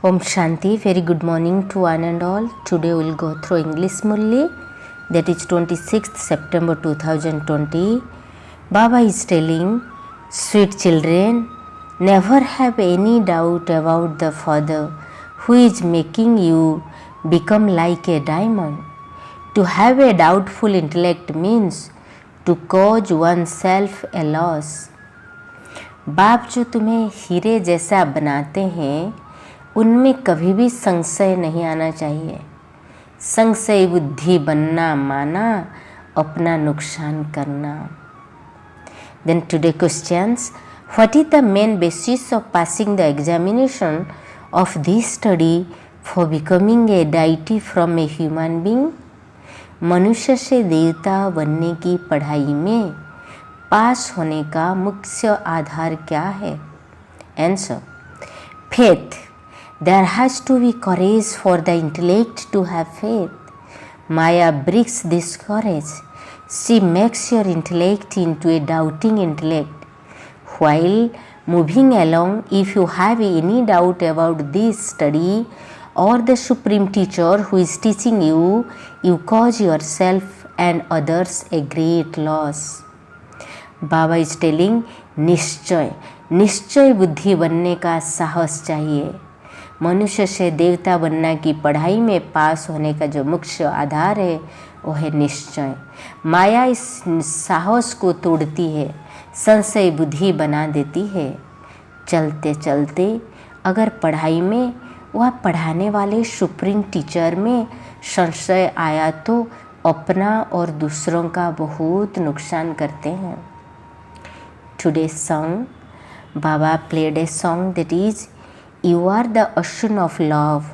Om Shanti, very good morning to one and all. Today we will go through English Murli, that is 26th September 2020. Baba is telling, sweet children, never have any doubt about the Father who is making you become like a diamond. To have a doubtful intellect means to cause oneself a loss. बाप जो तुम्हें हीरे जैसा बनाते हैं उनमें कभी भी संशय नहीं आना चाहिए। संशय बुद्धि बनना माना अपना नुकसान करना। Then today questions, what is the main basis of passing the examination of this study for becoming a deity from a human being? मनुष्य से देवता बनने की पढ़ाई में पास होने का मुख्य आधार क्या है? Answer, faith. There has to be courage for the intellect to have faith. Maya breaks this courage. She makes your intellect into a doubting intellect. While moving along, if you have any doubt about this study or the Supreme Teacher who is teaching you, you cause yourself and others a great loss. Baba is telling, निश्चय बुद्धि बनने का साहस चाहिए। मनुष्य से देवता बनना की पढ़ाई में पास होने का जो मुख्य आधार है वो है निश्चय। माया इस साहस को तोड़ती है, संशय बुद्धि बना देती है। चलते चलते अगर पढ़ाई में वह पढ़ाने वाले सुप्रीम टीचर में संशय आया तो अपना और दूसरों का बहुत नुकसान करते हैं। Today's song, Baba played a song that is, You are the ocean of love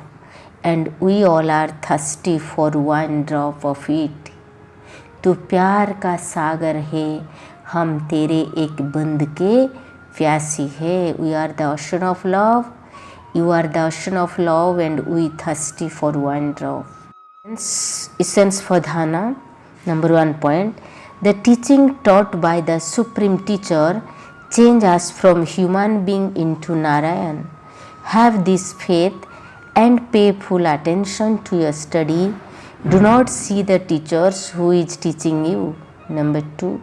and we all are thirsty for one drop of it. तू प्यार का सागर है, हम तेरे एक बूंद के प्यासी है। We are the ocean of love, you are the ocean of love and we thirsty for one drop. Essence for dhyana, number 1 point. The teaching taught by the Supreme Teacher change us from human being into Narayan. Have this faith and pay full attention to your study. Do not see the teachers who is teaching you. Number 2.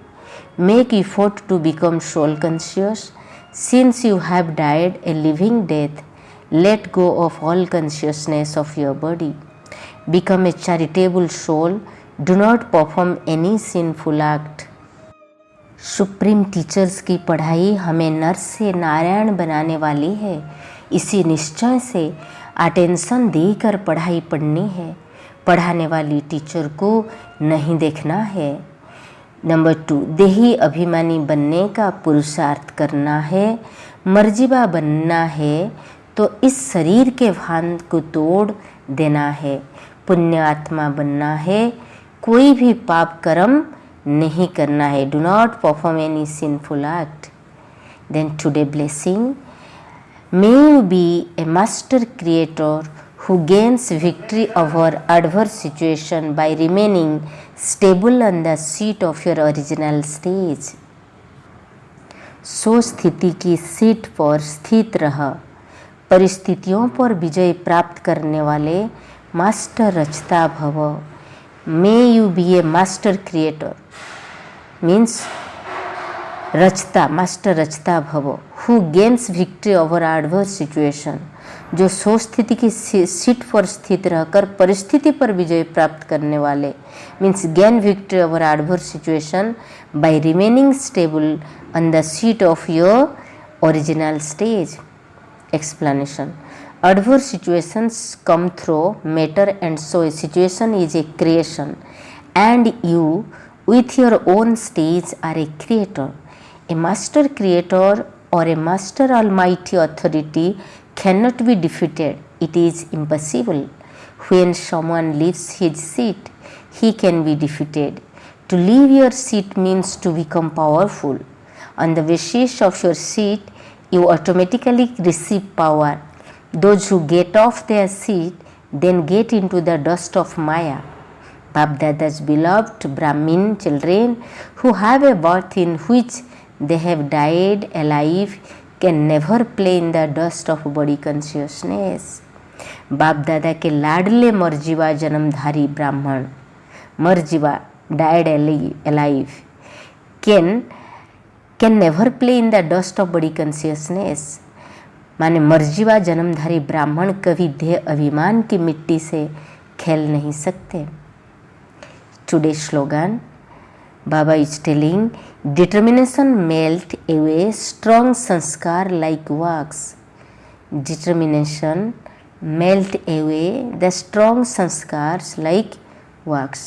Make effort to become soul conscious. Since you have died a living death, let go of all consciousness of your body. Become a charitable soul. Do not perform any sinful act. Supreme teachers की पढ़ाई हमें नर से नारायण बनाने वाली है। इसी निश्चय से अटेंशन देकर पढ़ाई पढ़नी है। पढ़ाने वाली टीचर को नहीं देखना है। नंबर 2, देही अभिमानी बनने का पुरुषार्थ करना है। मर्जीबा बनना है तो इस शरीर के भान को तोड़ देना है। पुण्य आत्मा बनना है, कोई भी पाप कर्म नहीं करना है। Do not perform any sinful act. Then today blessing, may you be a master creator who gains victory over adverse situation by remaining stable on the seat of your original stage. सो स्थिति की seat पर स्थित रह, परिस्थितियों पर विजय प्राप्त करने वाले मास्टर रचता भव। May you be a master creator means रचता, मास्टर रचता भव। Who gains victory over adverse situation, जो सो स्थिति की सीट पर स्थित रहकर परिस्थिति पर विजय प्राप्त करने वाले, means gain victory over adverse situation bye remaining stable on the seat of your original stage. Explanation, adverse situations come through matter and so a situation is a creation and you with your own stage are a creator. A master creator or a master almighty authority cannot be defeated. It is impossible. When someone leaves his seat, he can be defeated. To leave your seat means to become powerful. On the basis of your seat, you automatically receive power. Those who get off their seat then get into the dust of Maya. Bapdada's beloved Brahmin children who have a birth in which they have died alive can never play in the dust of body consciousness. बाप दादा के लाडले मरजीवा जन्मधारी ब्राह्मण, मरजीवा died alive, can never play in the dust of body consciousness. माने मरजीवा जन्मधारी ब्राह्मण कभी देह अभिमान की मिट्टी से खेल नहीं सकते। Today slogan, Baba is telling, determination melt away strong sanskar like wax. Determination melt away the strong sanskars like wax.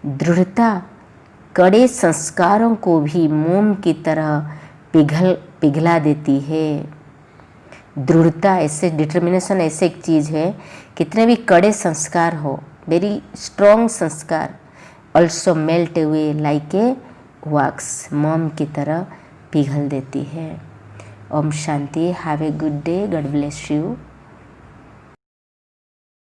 दृढ़ता कड़े संस्कारों को भी मोम की तरह पिघला देती है। दृढ़ता ऐसे, डिटर्मिनेशन ऐसे एक चीज़ है, कितने भी कड़े संस्कार हो, वेरी स्ट्रॉन्ग संस्कार, also melt away like a wax, मोम की तरह पिघल देती है। ओम शांति। Have a good day. God bless you.